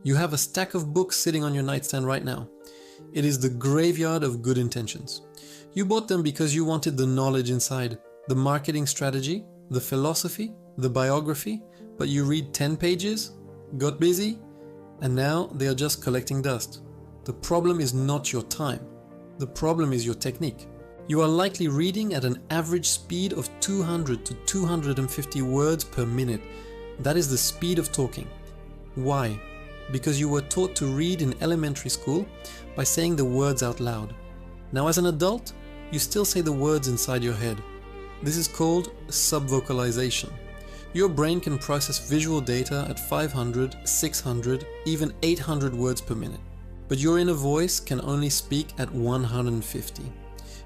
You have a stack of books sitting on your nightstand right now. It is the graveyard of good intentions. You bought them because you wanted the knowledge inside, the marketing strategy, the philosophy, the biography, but you read 10 pages, got busy, and now they are just collecting dust. The problem is not your time. The problem is your technique. You are likely reading at an average speed of 200 to 250 words per minute. That is the speed of talking. Why? Because you were taught to read in elementary school by saying the words out loud. Now as an adult, you still say the words inside your head. This is called subvocalization. Your brain can process visual data at 500, 600, even 800 words per minute. But your inner voice can only speak at 150.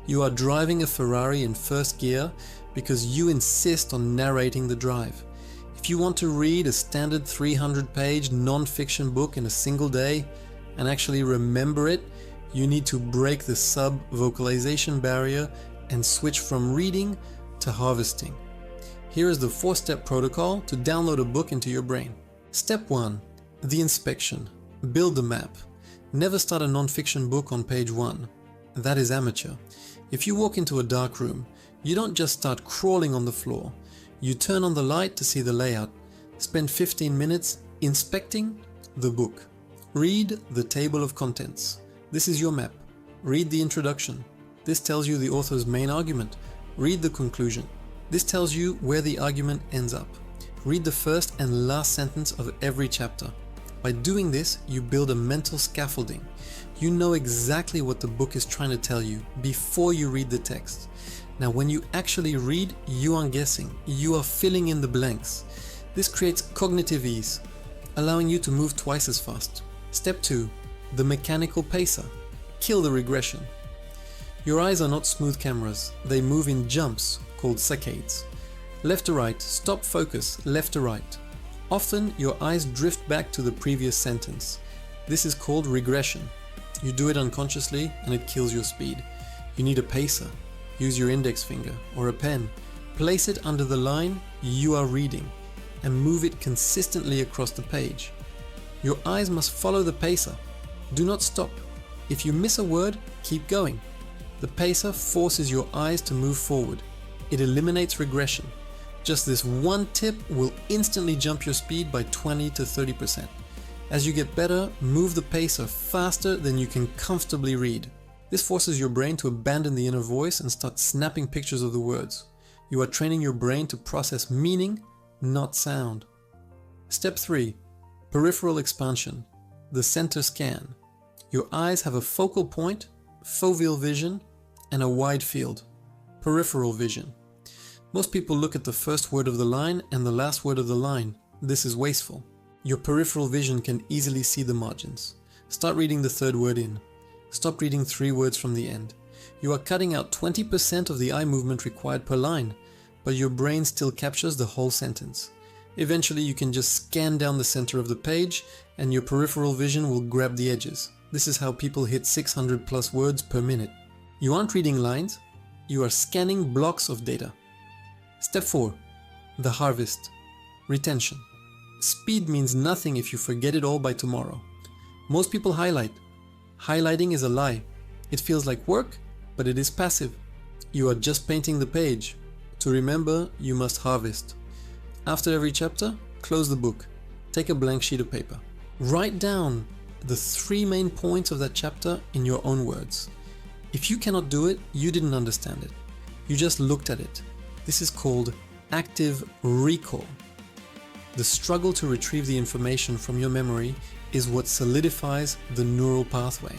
You are driving a Ferrari in first gear because you insist on narrating the drive. If you want to read a standard 300-page non-fiction book in a single day and actually remember it, you need to break the sub-vocalization barrier and switch from reading to harvesting. Here is the 4-step protocol to download a book into your brain. Step 1. The inspection. Build the map. Never start a non-fiction book on page 1. That is amateur. If you walk into a dark room, you don't just start crawling on the floor. You turn on the light to see the layout. Spend 15 minutes inspecting the book. Read the table of contents. This is your map. Read the introduction. This tells you the author's main argument. Read the conclusion. This tells you where the argument ends up. Read the first and last sentence of every chapter. By doing this, you build a mental scaffolding. You know exactly what the book is trying to tell you before you read the text. Now, when you actually read, you aren't guessing. You are filling in the blanks. This creates cognitive ease, allowing you to move twice as fast. Step 2. The mechanical pacer. Kill the regression. Your eyes are not smooth cameras. They move in jumps called saccades. Left to right, stop focus, left to right. Often, your eyes drift back to the previous sentence. This is called regression. You do it unconsciously and it kills your speed. You need a pacer. Use your index finger or a pen. Place it under the line you are reading and move it consistently across the page. Your eyes must follow the pacer. Do not stop. If you miss a word, keep going. The pacer forces your eyes to move forward. It eliminates regression. Just this one tip will instantly jump your speed by 20 to 30%. As you get better, move the pacer faster than you can comfortably read. This forces your brain to abandon the inner voice and start snapping pictures of the words. You are training your brain to process meaning, not sound. Step 3. Peripheral expansion. The center scan. Your eyes have a focal point, foveal vision, and a wide field. Peripheral vision. Most people look at the first word of the line and the last word of the line. This is wasteful. Your peripheral vision can easily see the margins. Start reading the third word in. Stop reading 3 words from the end. You are cutting out 20% of the eye movement required per line, but your brain still captures the whole sentence. Eventually you can just scan down the center of the page and your peripheral vision will grab the edges. This is how people hit 600 plus words per minute. You aren't reading lines, you are scanning blocks of data. Step 4. The harvest. Retention. Speed means nothing if you forget it all by tomorrow. Most people highlight. Highlighting is a lie. It feels like work, but it is passive. You are just painting the page. To remember, you must harvest. After every chapter, close the book. Take a blank sheet of paper. Write down the 3 main points of that chapter in your own words. If you cannot do it, you didn't understand it. You just looked at it. This is called active recall. The struggle to retrieve the information from your memory is what solidifies the neural pathway.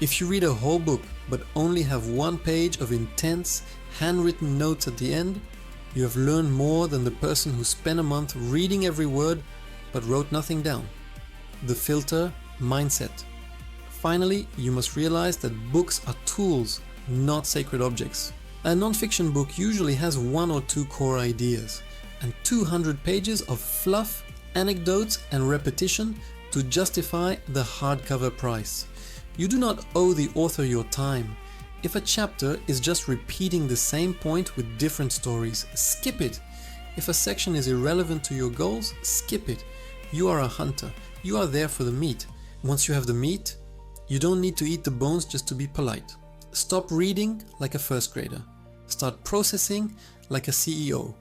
If you read a whole book but only have 1 page of intense, handwritten notes at the end, you have learned more than the person who spent a month reading every word but wrote nothing down. The filter mindset. Finally, you must realize that books are tools, not sacred objects. A non-fiction book usually has 1 or 2 core ideas and 200 pages of fluff, anecdotes, and repetition to justify the hardcover price. You do not owe the author your time. If a chapter is just repeating the same point with different stories, skip it. If a section is irrelevant to your goals, skip it. You are a hunter. You are there for the meat. Once you have the meat, you don't need to eat the bones just to be polite. Stop reading like a first grader. Start processing like a CEO.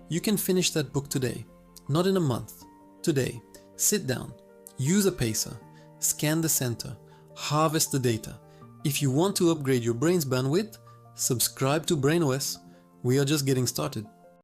You can finish that book today, not in a month. Today, sit down, use a pacer, scan the center, harvest the data. If you want to upgrade your brain's bandwidth, subscribe to BrainOS. We are just getting started.